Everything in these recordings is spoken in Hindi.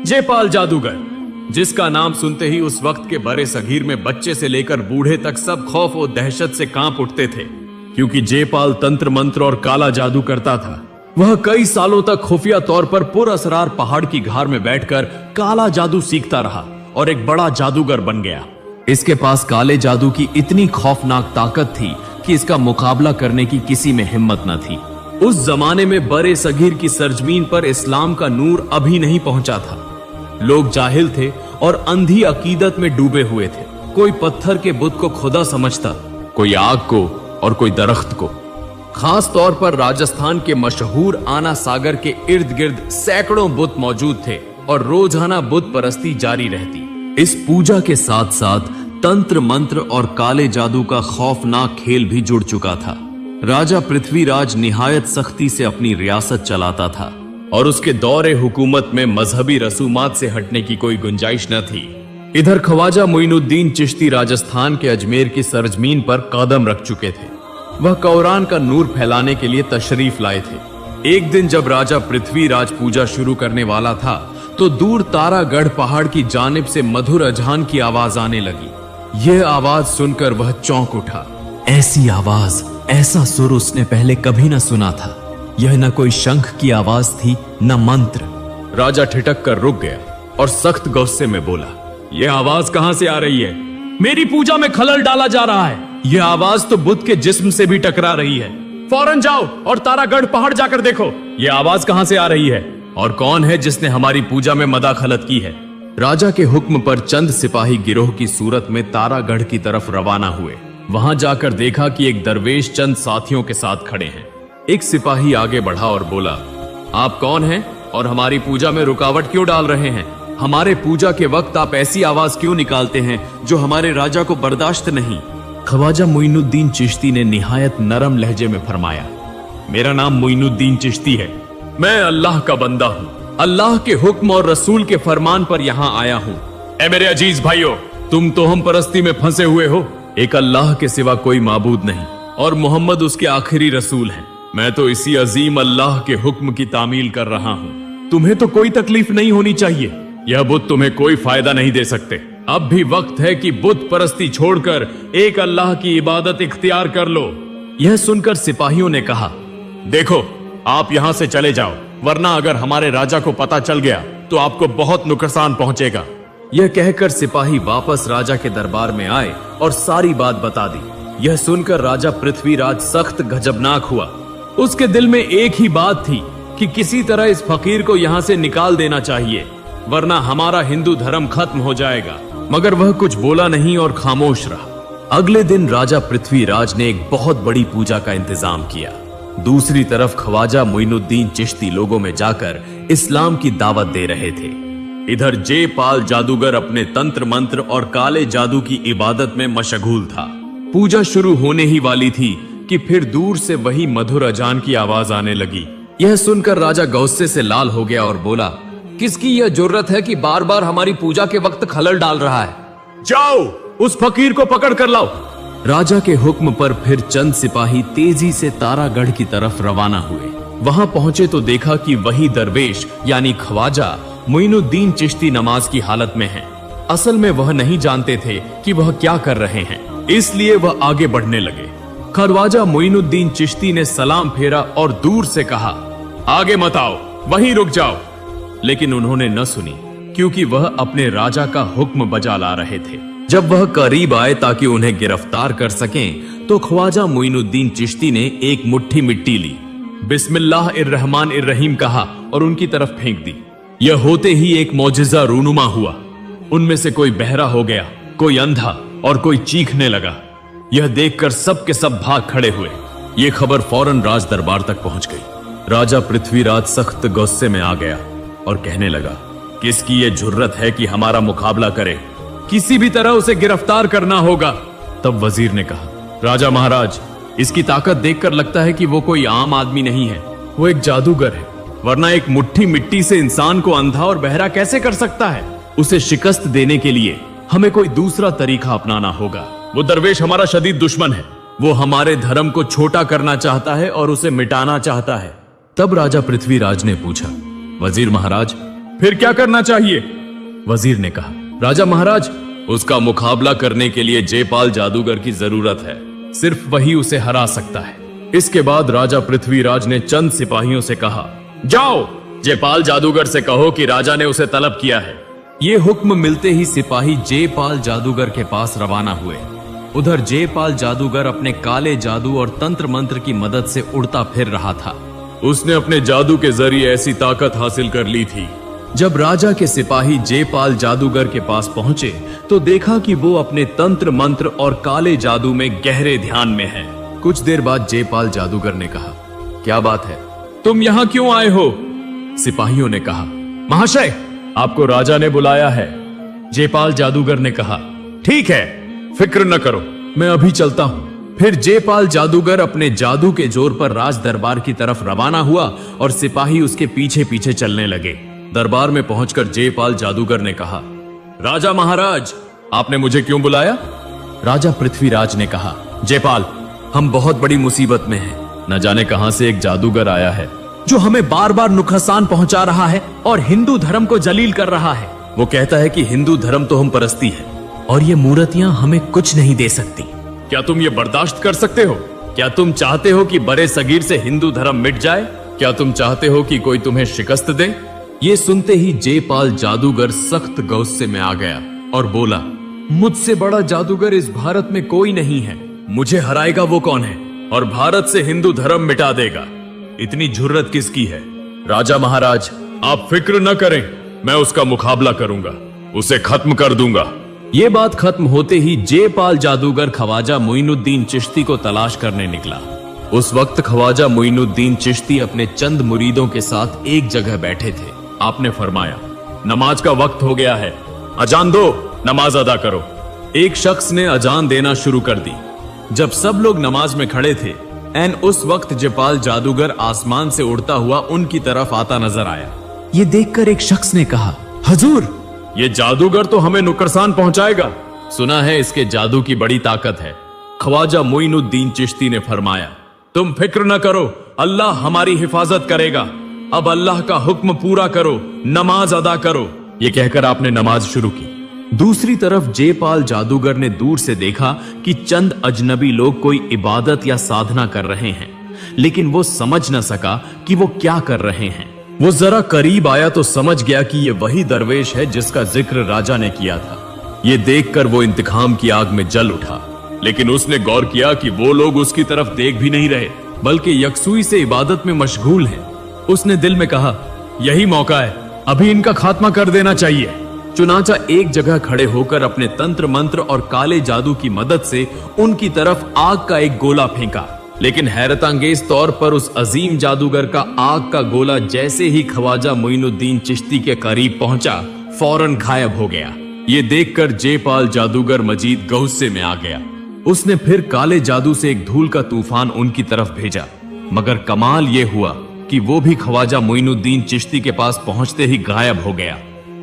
जयपाल जादूगर, जिसका नाम सुनते ही उस वक्त के बड़े सगीर में बच्चे से लेकर बूढ़े तक सब खौफ और दहशत से कांप उठते थे, क्योंकि जयपाल तंत्र मंत्र और काला जादू करता था। वह कई सालों तक खुफिया तौर पर पुरअसरार पहाड़ की घार में बैठकर काला जादू सीखता रहा और एक बड़ा जादूगर बन गया। इसके पास काले जादू की इतनी खौफनाक ताकत थी कि इसका मुकाबला करने की किसी में हिम्मत न थी। उस जमाने में बड़े सगीर की सरजमीन पर इस्लाम का नूर अभी नहीं पहुंचा था। लोग जाहिल थे और अंधी अकीदत में डूबे हुए थे। कोई पत्थर के बुत को खुदा समझता, कोई आग को और कोई दरख्त को। खास तौर पर राजस्थान के मशहूर आना सागर के इर्द गिर्द सैकड़ों बुत मौजूद थे और रोजाना बुत परस्ती जारी रहती। इस पूजा के साथ साथ तंत्र मंत्र और काले जादू का खौफनाक खेल भी जुड़ चुका था। राजा पृथ्वीराज निहायत सख्ती से अपनी रियासत चलाता था और उसके दौरे हुकूमत में मजहबी रसूमात से हटने की कोई गुंजाइश न थी। इधर ख्वाजा मोइनुद्दीन चिश्ती राजस्थान के अजमेर की सरजमीन पर कदम रख चुके थे। वह कुरान का नूर फैलाने के लिए तशरीफ लाए थे। एक दिन जब राजा पृथ्वीराज पूजा शुरू करने वाला था तो दूर तारागढ़ पहाड़ की जानिब से मधुर अजान की आवाज आने लगी। यह आवाज सुनकर वह चौंक उठा। ऐसी आवाज, ऐसा सुर उसने पहले कभी न सुना था। यह न कोई शंख की आवाज थी, न मंत्र। राजा ठिठक कर रुक गया और सख्त गुस्से में बोला, यह आवाज कहां से आ रही है? मेरी पूजा में खलल डाला जा रहा है। यह आवाज तो बुद्ध के जिस्म से भी टकरा रही है। फौरन जाओ और तारागढ़ पहाड़ जाकर देखो, यह आवाज कहां से आ रही है और कौन है जिसने हमारी पूजा में मदाखलत की है। राजा के हुक्म पर चंद सिपाही गिरोह की सूरत में तारागढ़ की तरफ रवाना हुए। वहां जाकर देखा कि एक दरवेश चंद साथियों के साथ खड़े हैं। एक सिपाही आगे बढ़ा और बोला, आप कौन हैं और हमारी पूजा में रुकावट क्यों डाल रहे हैं? हमारे पूजा के वक्त आप ऐसी आवाज क्यों निकालते हैं जो हमारे राजा को बर्दाश्त नहीं? ख्वाजा मोइनुद्दीन चिश्ती ने निहायत नरम लहजे में फरमाया, मेरा नाम मोइनुद्दीन चिश्ती है। मैं अल्लाह का बंदा हूँ। अल्लाह के हुक्म और रसूल के फरमान पर यहाँ आया हूँ। ऐ मेरे अजीज भाइयों, तुम तो हम परस्ती में फंसे हुए हो। एक अल्लाह के सिवा कोई माबूद नहीं और मोहम्मद उसके आखिरी रसूल हैं। मैं तो इसी अजीम अल्लाह के हुक्म की तामील कर रहा हूँ। तुम्हें तो कोई तकलीफ नहीं होनी चाहिए। यह बुत तुम्हें कोई फायदा नहीं दे सकते। अब भी वक्त है कि बुत परस्ती छोड़कर एक अल्लाह की इबादत इख्तियार कर लो। यह सुनकर सिपाहियों ने कहा, देखो आप यहाँ से चले जाओ, वरना अगर हमारे राजा को पता चल गया तो आपको बहुत नुकसान पहुंचेगा। यह कहकर सिपाही वापस राजा के दरबार में आए और सारी बात बता दी। यह सुनकर राजा पृथ्वीराज सख्त गजबनाक हुआ। उसके दिल में एक ही बात थी कि किसी तरह इस फकीर को यहाँ से निकाल देना चाहिए, वरना हमारा हिंदू धर्म खत्म हो जाएगा। मगर वह कुछ बोला नहीं और खामोश रहा। अगले दिन राजा पृथ्वीराज ने एक बहुत बड़ी पूजा का इंतजाम किया। दूसरी तरफ ख्वाजा मोइनुद्दीन चिश्ती लोगों में जाकर इस्लाम की दावत दे रहे थे। इधर जयपाल जादूगर अपने तंत्र मंत्र और काले जादू की इबादत में मशगूल था। पूजा शुरू होने ही वाली थी कि फिर दूर से वही मधुर अजान की आवाज आने लगी। यह सुनकर राजा गुस्से से लाल हो गया और बोला, किसकी यह जुर्रत है कि बार बार हमारी पूजा के वक्त खलल डाल रहा है? जाओ उस फकीर को पकड़ कर लाओ। राजा के हुक्म पर फिर चंद सिपाही तेजी से तारागढ़ की तरफ रवाना हुए। वहां पहुंचे तो देखा कि वही दरवेश यानी ख्वाजा मोइनुद्दीन चिश्ती नमाज की हालत में है। असल में वह नहीं जानते थे कि वह क्या कर रहे हैं, इसलिए वह आगे बढ़ने लगे। ख्वाजा मोइनुद्दीन चिश्ती ने सलाम फेरा और दूर से कहा, आगे मत आओ, वहीं रुक जाओ। लेकिन उन्होंने न सुनी, क्योंकि वह अपने राजा का हुक्म बजा ला रहे थे। जब वह करीब आए ताकि उन्हें गिरफ्तार कर सकें, तो ख्वाजा मोइनुद्दीन चिश्ती ने एक मुट्ठी मिट्टी ली, बिस्मिल्लाहिर्रहमानिर्रहीम कहा और उनकी तरफ फेंक दी। यह होते ही एक मौजिजा रूनुमा हुआ। उनमें से कोई बहरा हो गया, कोई अंधा और कोई चीखने लगा। यह देखकर सब के सब भाग खड़े हुए। यह खबर फौरन राज दरबार तक पहुंच गई। राजा पृथ्वीराज सख्त गुस्से में आ गया और कहने लगा, किसकी यह जुर्रत है कि हमारा मुकाबला करे? किसी भी तरह उसे गिरफ्तार करना होगा। तब वजीर ने कहा, राजा महाराज, इसकी ताकत देखकर लगता है कि वो कोई आम आदमी नहीं है, वो एक जादूगर है, वरना एक मुट्ठी मिट्टी से इंसान को अंधा और बहरा कैसे कर सकता है? उसे शिकस्त देने के लिए हमें कोई दूसरा तरीका अपनाना होगा। वो दरवेश हमारा शदीद दुश्मन है। वो हमारे धर्म को छोटा करना चाहता है और उसे मिटाना चाहता है। तब राजा पृथ्वीराज ने पूछा, वजीर महाराज, फिर क्या करना चाहिए? वजीर ने कहा, राजा महाराज, उसका मुकाबला करने के लिए जयपाल जादूगर की जरूरत है। सिर्फ वही उसे हरा सकता है। इसके बाद राजा पृथ्वीराज ने चंद सिपाहियों से कहा, जाओ जयपाल जादूगर से कहो कि राजा ने उसे तलब किया है। ये हुक्म मिलते ही सिपाही जयपाल जादूगर के पास रवाना हुए। उधर जयपाल जादूगर अपने काले जादू और तंत्र मंत्र की मदद से उड़ता फिर रहा था। उसने अपने जादू के जरिए ऐसी ताकत हासिल कर ली थी। जब राजा के सिपाही जयपाल जादूगर के पास पहुंचे तो देखा कि वो अपने तंत्र मंत्र और काले जादू में गहरे ध्यान में है। कुछ देर बाद जयपाल जादूगर ने कहा, क्या बात है, तुम यहां क्यों आए हो? सिपाहियों ने कहा, महाशय, आपको राजा ने बुलाया है। जयपाल जादूगर ने कहा, ठीक है, फिक्र न करो, मैं अभी चलता हूं। फिर जयपाल जादूगर अपने जादू के जोर पर राज दरबार की तरफ रवाना हुआ और सिपाही उसके पीछे पीछे चलने लगे। दरबार में पहुंचकर जयपाल जादूगर ने कहा, राजा महाराज, आपने मुझे क्यों बुलाया? राजा पृथ्वीराज ने कहा, जयपाल, हम बहुत बड़ी मुसीबत में हैं। न जाने कहां से एक जादूगर आया है जो हमें बार बार नुकसान पहुंचा रहा है और हिंदू धर्म को जलील कर रहा है। वो कहता है कि हिंदू धर्म तो हम परस्ती है और ये मूर्तियां हमें कुछ नहीं दे सकती। क्या तुम ये बर्दाश्त कर सकते हो? क्या तुम चाहते हो कि बड़े सगीर से हिंदू धर्म मिट जाए? क्या तुम चाहते हो कि कोई तुम्हें शिकस्त दे? ये सुनते ही जयपाल जादूगर सख्त गुस्से में आ गया और बोला, मुझसे बड़ा जादूगर इस भारत में कोई नहीं है। मुझे हराएगा वो कौन है और भारत से हिंदू धर्म मिटा देगा? इतनी जुर्रत किसकी है? राजा महाराज, आप फिक्र न करें, मैं उसका मुकाबला करूंगा, उसे खत्म कर दूंगा। ये बात खत्म होते ही जयपाल जादूगर ख्वाजा मोइनुद्दीन चिश्ती को तलाश करने निकला। उस वक्त ख्वाजा मोइनुद्दीन चिश्ती अपने चंद मुरीदों के साथ एक जगह बैठे थे। आपने फरमाया, नमाज का वक्त हो गया है, अजान दो, नमाज अदा करो। एक शख्स ने अजान देना शुरू कर दी। जब सब लोग नमाज में खड़े थे, एन उस वक्त जयपाल जादूगर आसमान से उड़ता हुआ उनकी तरफ आता नजर आया। ये देखकर एक शख्स ने कहा, हुजूर, ये जादूगर तो हमें नुकसान पहुंचाएगा। सुना है इसके जादू की बड़ी ताकत है। ख्वाजा मोइनुद्दीन चिश्ती ने फरमाया, तुम फिक्र न करो, अल्लाह हमारी हिफाजत करेगा। अब अल्लाह का हुक्म पूरा करो, नमाज अदा करो। ये कहकर आपने नमाज शुरू की। दूसरी तरफ जयपाल जादूगर ने दूर से देखा कि चंद अजनबी लोग कोई इबादत या साधना कर रहे हैं, लेकिन वो समझ न सका कि वो क्या कर रहे हैं। वो जरा करीब आया तो समझ गया कि ये वही दरवेश है जिसका जिक्र राजा ने किया था। ये देखकर वो इंतकाम की आग में जल उठा, लेकिन उसने गौर किया कि वो लोग उसकी तरफ देख भी नहीं रहे, बल्कि यकसुई से इबादत में मशगूल हैं। उसने दिल में कहा, यही मौका है, अभी इनका खात्मा कर देना चाहिए। चुनाचा एक जगह खड़े होकर अपने तंत्र मंत्र और काले जादू की मदद से उनकी तरफ आग का एक गोला फेंका, लेकिन हैरतअंगेज तौर पर उस अजीम जादूगर का आग का गोला जैसे ही ख्वाजा मोइनुद्दीन चिश्ती के करीब पहुंचा, फौरन गायब हो गया। ये देखकर जयपाल जादूगर मजीद गुस्से में आ गया। उसने फिर काले जादू से एक धूल का तूफान उनकी तरफ भेजा, मगर कमाल ये हुआ कि वो भी ख्वाजा मोइनुद्दीन चिश्ती के पास पहुंचते ही गायब हो गया।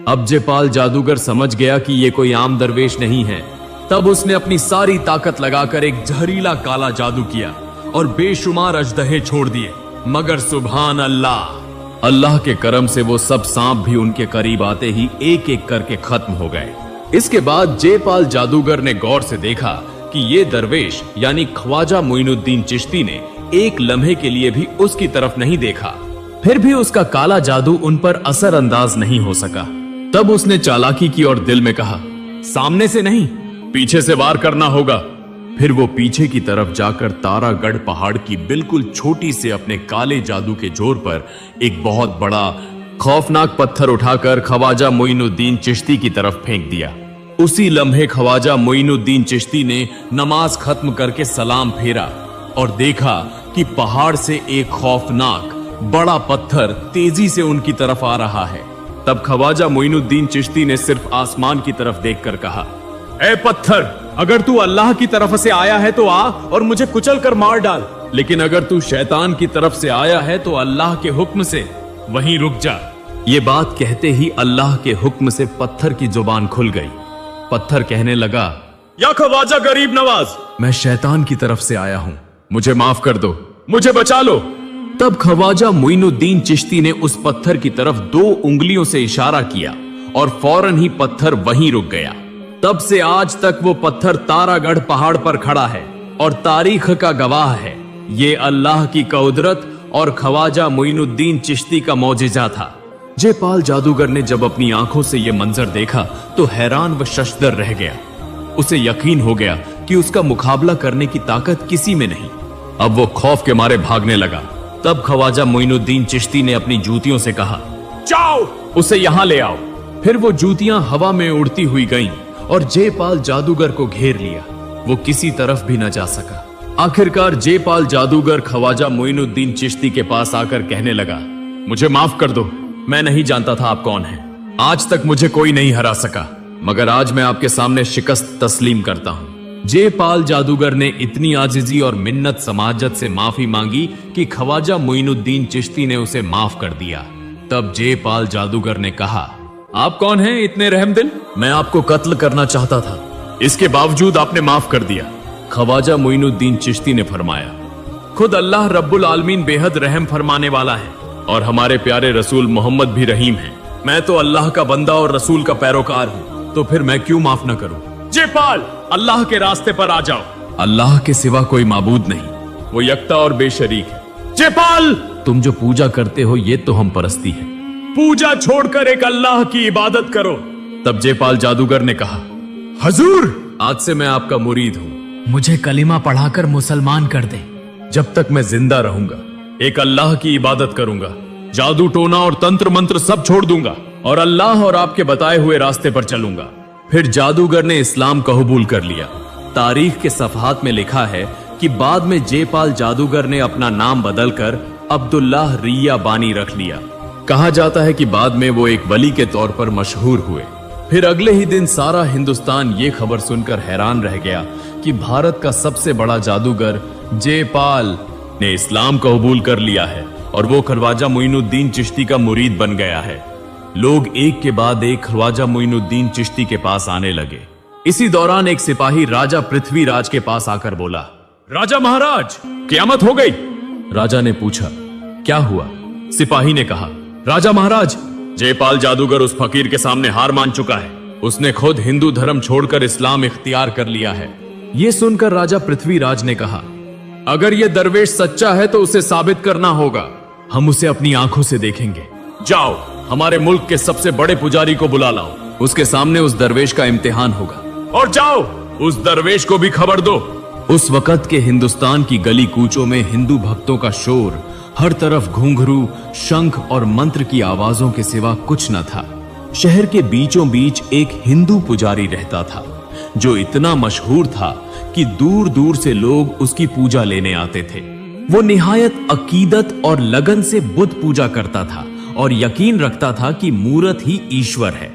अब जयपाल जादूगर समझ गया कि ये कोई आम दरवेश नहीं है। तब उसने अपनी सारी ताकत लगाकर एक जहरीला काला जादू किया और बेशुमार अजदहे छोड़ दिए, मगर सुभान अल्लाह, अल्लाह के करम से वो सब सांप भी उनके करीब आते ही एक एक करके खत्म हो गए। इसके बाद जयपाल जादूगर ने गौर से देखा कि ये दरवेश यानी ख्वाजा मोइनुद्दीन चिश्ती ने एक लम्हे के लिए भी उसकी तरफ नहीं देखा। फिर भी उसका काला जादू उन पर असर अंदाज नहीं हो सका। तब उसने चालाकी की और दिल में कहा, सामने से नहीं, पीछे से वार करना होगा। फिर वो पीछे की तरफ जाकर तारागढ़ पहाड़ की बिल्कुल छोटी से अपने काले जादू के जोर पर एक बहुत बड़ा खौफनाक पत्थर उठाकर ख्वाजा मोइनुद्दीन चिश्ती की तरफ फेंक दिया। उसी लम्हे ख्वाजा मोइनुद्दीन चिश्ती ने नमाज खत्म करके सलाम फेरा और देखा कि पहाड़ से एक खौफनाक बड़ा पत्थर तेजी से उनकी तरफ आ रहा है। तब ख्वाजा मोइनुद्दीन चिश्ती ने सिर्फ आसमान की तरफ देखकर कहा, ए पत्थर, अगर तू अल्लाह की तरफ से आया है तो आ और मुझे कुचल कर मार डाल, लेकिन अगर तू शैतान की तरफ से आया है तो अल्लाह के हुक्म से वहीं रुक जा। ये बात कहते ही अल्लाह के हुक्म से पत्थर की जुबान खुल गई। पत्थर कहने लगा, या ख्वाजा गरीब नवाज, मैं शैतान की तरफ से आया हूं, मुझे माफ कर दो, मुझे बचा लो। तब ख्वाजा मोइनुद्दीन चिश्ती ने उस पत्थर की तरफ 2 उंगलियों से इशारा किया और फौरन ही पत्थर वहीं रुक गया। तब से आज तक वो पत्थर तारागढ़ पहाड़ पर खड़ा है और तारीख का गवाह है। ये अल्लाह की कुदरत और ख्वाजा मोइनुद्दीन चिश्ती का मौजिजा था। जयपाल जादूगर ने जब अपनी आंखों से यह मंजर देखा तो हैरान व शशदर रह गया। उसे यकीन हो गया कि उसका मुकाबला करने की ताकत किसी में नहीं। अब वो खौफ के मारे भागने लगा। तब ख्वाजा मोइनुद्दीन चिश्ती ने अपनी जूतियों से कहा, जाओ उसे यहां ले आओ। फिर वो जूतियां हवा में उड़ती हुई गईं और जयपाल जादूगर को घेर लिया। वो किसी तरफ भी न जा सका। आखिरकार जयपाल जादूगर ख्वाजा मोइनुद्दीन चिश्ती के पास आकर कहने लगा, मुझे माफ कर दो, मैं नहीं जानता था आप कौन हैं। आज तक मुझे कोई नहीं हरा सका, मगर आज मैं आपके सामने शिकस्त तस्लीम करता हूं। जयपाल जादूगर ने इतनी आजिजी और मिन्नत समाजत से माफी मांगी कि ख्वाजा मोइनुद्दीन चिश्ती ने उसे माफ कर दिया। तब जयपाल जादूगर ने कहा, आप कौन हैं इतने रहमदिल? मैं आपको कत्ल करना चाहता था, इसके बावजूद आपने माफ कर दिया। ख्वाजा मोइनुद्दीन चिश्ती ने फरमाया, खुद अल्लाह रब्बुल आलमीन बेहद रहम फरमाने वाला है और हमारे प्यारे रसूल मोहम्मद भी रहीम हैं। मैं तो अल्लाह का बंदा और रसूल का पैरोकार हूँ, तो फिर मैं क्यों माफ न करूं? जयपाल, अल्लाह के रास्ते पर आ जाओ। अल्लाह के सिवा कोई माबूद नहीं, वो यकता और बेशरीक है। जयपाल, तुम जो पूजा करते हो ये तो हम परस्ती है। पूजा छोड़कर एक अल्लाह की इबादत करो। तब जयपाल जादूगर ने कहा, हजूर, आज से मैं आपका मुरीद हूँ, मुझे कलिमा पढ़ाकर मुसलमान कर दे। जब तक मैं जिंदा रहूंगा एक अल्लाह की इबादत करूंगा, जादू टोना और तंत्र मंत्र सब छोड़ दूंगा और अल्लाह और आपके बताए हुए रास्ते पर चलूंगा। फिर जादूगर ने इस्लाम कबूल कर लिया। तारीख के सफहात में लिखा है कि बाद में जयपाल जादूगर ने अपना नाम बदलकर अब्दुल्लाह रिया बानी रख लिया। कहा जाता है कि बाद में वो एक वली के तौर पर मशहूर हुए। फिर अगले ही दिन सारा हिंदुस्तान ये खबर सुनकर हैरान रह गया कि भारत का सबसे बड़ा जादूगर जयपाल ने इस्लाम कबूल कर लिया है और वो ख्वाजा मोइनुद्दीन चिश्ती का मुरीद बन गया है। लोग एक के बाद एक ख्वाजा मोइनुद्दीन चिश्ती के पास आने लगे। इसी दौरान एक सिपाही राजा पृथ्वीराज के पास आकर बोला, राजा महाराज, क़यामत हो गई। राजा ने पूछा, क्या हुआ? सिपाही ने कहा, राजा महाराज, जयपाल जादूगर उस फकीर के सामने हार मान चुका है। उसने खुद हिंदू धर्म छोड़कर इस्लाम इख्तियार कर लिया है। यह सुनकर राजा पृथ्वीराज ने कहा, अगर यह दरवेश सच्चा है तो उसे साबित करना होगा। हम उसे अपनी आंखों से देखेंगे। जाओ, हमारे मुल्क के सबसे बड़े पुजारी को बुला लाओ, उसके सामने उस दरवेश का इम्तिहान होगा। और जाओ, उस दरवेश को भी खबर दो। उस वक्त के हिंदुस्तान की गली कूचों में हिंदू भक्तों का शोर, हर तरफ घुंघरू, शंख और मंत्र की आवाजों के सिवा कुछ न था। शहर के बीचों बीच एक हिंदू पुजारी रहता था जो इतना मशहूर था कि दूर दूर से लोग उसकी पूजा लेने आते थे। वो निहायत अकीदत और लगन से बुद्ध पूजा करता था और यकीन रखता था कि मूरत ही ईश्वर है।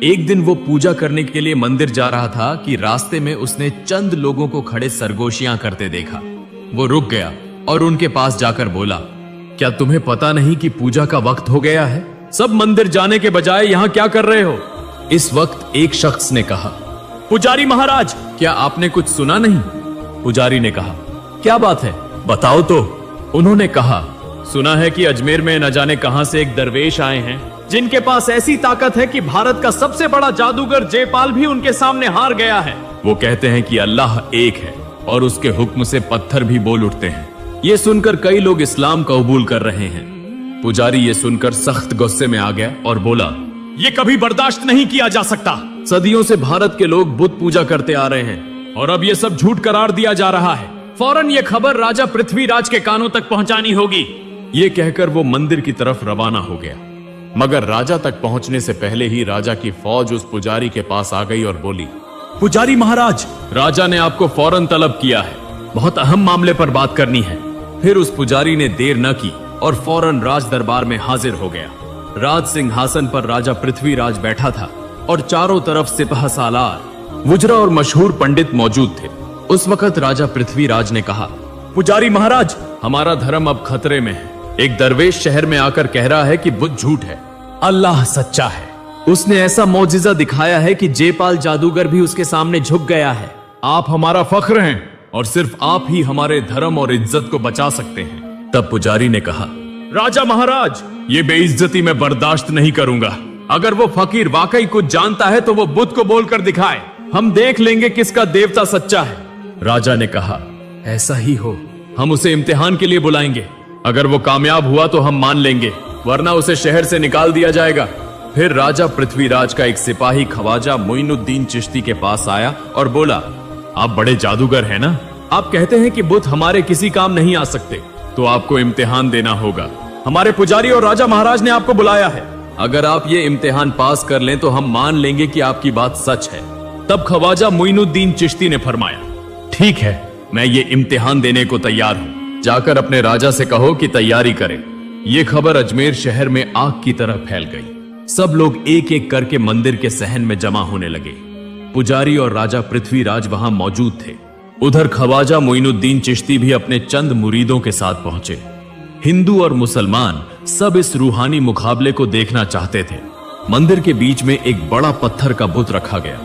एक दिन वो पूजा करने के लिए मंदिर जा रहा था कि रास्ते में उसने चंद लोगों को खड़े सरगोशियां करते देखा। वो रुक गया और उनके पास जाकर बोला, क्या तुम्हें पता नहीं कि पूजा का वक्त हो गया है? सब मंदिर जाने के बजाय यहाँ क्या कर रहे हो? इस वक्त एक शख्स ने कहा, पुजारी महाराज, क्या आपने कुछ सुना नहीं? पुजारी ने कहा, क्या बात है, बताओ तो। उन्होंने कहा, सुना है कि अजमेर में न जाने कहां से एक दरवेश आए हैं जिनके पास ऐसी ताकत है कि भारत का सबसे बड़ा जादूगर जयपाल भी उनके सामने हार गया है। वो कहते हैं कि अल्लाह एक है और उसके हुक्म से पत्थर भी बोल उठते हैं। ये सुनकर कई लोग इस्लाम कबूल कर रहे हैं। पुजारी ये सुनकर सख्त गुस्से में आ गया और बोला, ये कभी बर्दाश्त नहीं किया जा सकता। सदियों से भारत के लोग बुद्ध पूजा करते आ रहे हैं और अब ये सब झूठ करार दिया जा रहा है। फौरन ये खबर राजा पृथ्वीराज के कानों तक पहुंचानी होगी। ये कहकर वो मंदिर की तरफ रवाना हो गया, मगर राजा तक पहुंचने से पहले ही राजा की फौज उस पुजारी के पास आ गई और बोली, पुजारी महाराज, राजा ने आपको फौरन तलब किया है, बहुत अहम मामले पर बात करनी है। फिर उस पुजारी ने देर न की और फौरन राज दरबार में हाजिर हो गया। राज सिंहासन पर राजा पृथ्वीराज बैठा था और चारों तरफ सिपह सालार, वुजरा और मशहूर पंडित मौजूद थे। उस वक्त राजा पृथ्वीराज ने कहा, पुजारी महाराज, हमारा धर्म अब खतरे में है। एक दरवेश शहर में आकर कह रहा है कि बुद्ध झूठ है, अल्लाह सच्चा है। उसने ऐसा मौजिजा दिखाया है कि जयपाल जादूगर भी उसके सामने झुक गया है। आप हमारा फख्र हैं और सिर्फ आप ही हमारे धर्म और इज्जत को बचा सकते हैं। तब पुजारी ने कहा, राजा महाराज, ये बेइज्जती मैं बर्दाश्त नहीं करूंगा। अगर वो फकीर वाकई कुछ जानता है तो वो बुद्ध को बोलकर दिखाए, हम देख लेंगे किसका देवता सच्चा है। राजा ने कहा, ऐसा ही हो, हम उसे इम्तिहान के लिए बुलाएंगे। अगर वो कामयाब हुआ तो हम मान लेंगे, वरना उसे शहर से निकाल दिया जाएगा। फिर राजा पृथ्वीराज का एक सिपाही ख्वाजा मोइनुद्दीन चिश्ती के पास आया और बोला, आप बड़े जादूगर हैं ना? आप कहते हैं कि बुद्ध हमारे किसी काम नहीं आ सकते, तो आपको इम्तिहान देना होगा। हमारे पुजारी और राजा महाराज ने आपको बुलाया है। अगर आप ये इम्तिहान पास कर लें तो हम मान लेंगे कि आपकी बात सच है। तब ख्वाजा मोइनुद्दीन चिश्ती ने फरमाया, ठीक है, मैं ये इम्तिहान देने को तैयार हूँ। जाकर अपने राजा से कहो कि तैयारी करे। ये खबर अजमेर शहर में आग की तरह फैल गई। सब लोग एक एक करके मंदिर के सहन में जमा होने लगे। पुजारी और राजा पृथ्वीराज वहां मौजूद थे। उधर ख्वाजा मोइनुद्दीन चिश्ती भी अपने चंद मुरीदों के साथ पहुंचे। हिंदू और मुसलमान सब इस रूहानी मुकाबले को देखना चाहते थे। मंदिर के बीच में एक बड़ा पत्थर का बुत रखा गया।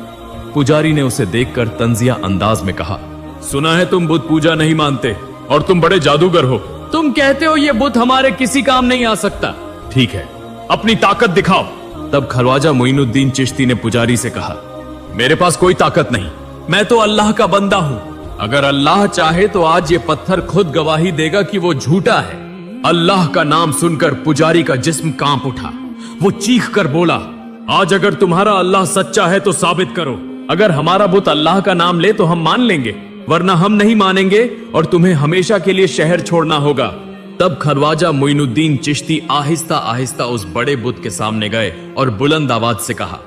पुजारी ने उसे देखकर तंजिया अंदाज में कहा, सुना है तुम बुत पूजा नहीं मानते और तुम बड़े जादूगर हो। तुम कहते हो ये बुत हमारे किसी काम नहीं आ सकता। ठीक है, अपनी ताकत दिखाओ। तब ख्वाजा मोइनुद्दीन चिश्ती ने पुजारी से कहा, मेरे पास कोई ताकत नहीं, मैं तो अल्लाह का बंदा हूं। अगर अल्लाह चाहे तो आज ये पत्थर खुद गवाही देगा कि वो झूठा है। अल्लाह का नाम सुनकर पुजारी का जिस्म कांप उठा। वो चीख कर बोला, आज अगर तुम्हारा अल्लाह सच्चा है तो साबित करो। अगर हमारा बुत अल्लाह का नाम ले तो हम मान लेंगे, वरना हम नहीं मानेंगे और तुम्हें हमेशा के लिए शहर छोड़ना होगा। तब ख्वाजा मोइनुद्दीन चिश्ती आहिस्ता आहिस्ता उस बड़े बुत के सामने गए और बुलंद आवाज से कहा,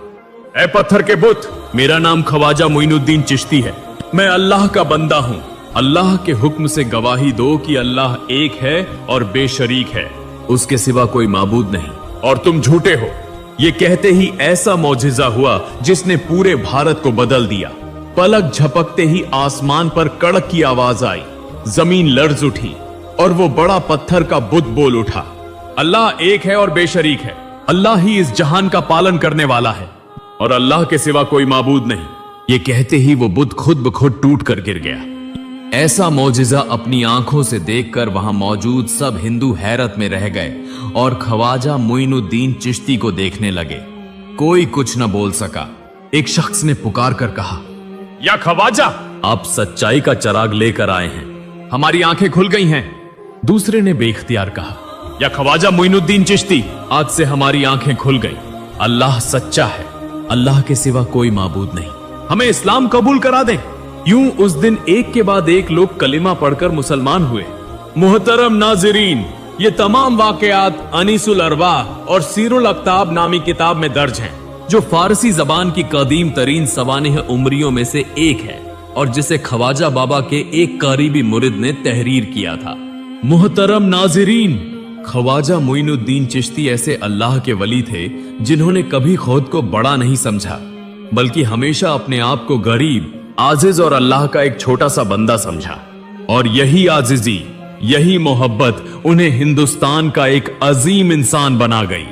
ऐ पत्थर के बुत, मेरा नाम ख्वाजा मोइनुद्दीन चिश्ती है। मैं अल्लाह का बंदा हूँ। अल्लाह के हुक्म से गवाही दो कि अल्लाह एक है और बेशरीक है, उसके सिवा कोई माबूद नहीं, और तुम झूठे हो। ये कहते ही ऐसा मौजिजा हुआ जिसने पूरे भारत को बदल दिया। पलक झपकते ही आसमान पर कड़क की आवाज आई, जमीन लर्ज उठी और वो बड़ा पत्थर का बुत बोल उठा, अल्लाह एक है और बेशरीक है। अल्लाह ही इस जहान का पालन करने वाला है और अल्लाह के सिवा कोई माबूद नहीं। ये कहते ही वो बुत खुद ब खुद टूट कर गिर गया। ऐसा मौजिजा अपनी आंखों से देखकर वहां मौजूद सब हिंदू हैरत में रह गए और ख्वाजा मोइनुद्दीन चिश्ती को देखने लगे। कोई कुछ न बोल सका। एक शख्स ने पुकार कर कहा, या ख्वाजा, आप सच्चाई का चिराग लेकर आए हैं, हमारी आंखें खुल गई हैं। दूसरे ने बेख्तियार कहा, या ख्वाजा मोइनुद्दीन चिश्ती, आज से हमारी आंखें खुल गई। अल्लाह सच्चा है, अल्लाह के सिवा कोई माबूद नहीं, हमें इस्लाम कबूल करा दें। यूं उस दिन एक के बाद एक लोग कलिमा पढ़कर मुसलमान हुए। मुहतरम नाज़रीन, ये तमाम वाकयात अनीसुल अरवाह और सीरुल अख्ताब नामी किताब में दर्ज हैं, जो फारसी जबान की कदीम तरीन सवानिह उमरियों में से एक है और जिसे ख्वाजा बाबा के एक करीबी मुरिद ने तहरीर किया था। मुहतरम नाज़रीन, ख्वाजा मोइनुद्दीन चिश्ती ऐसे अल्लाह के वली थे जिन्होंने कभी खुद को बड़ा नहीं समझा, बल्कि हमेशा अपने आप को गरीब, आजिज और अल्लाह का एक छोटा सा बंदा समझा। और यही आजिजी, यही मोहब्बत उन्हें हिंदुस्तान का एक अजीम इंसान बना गई।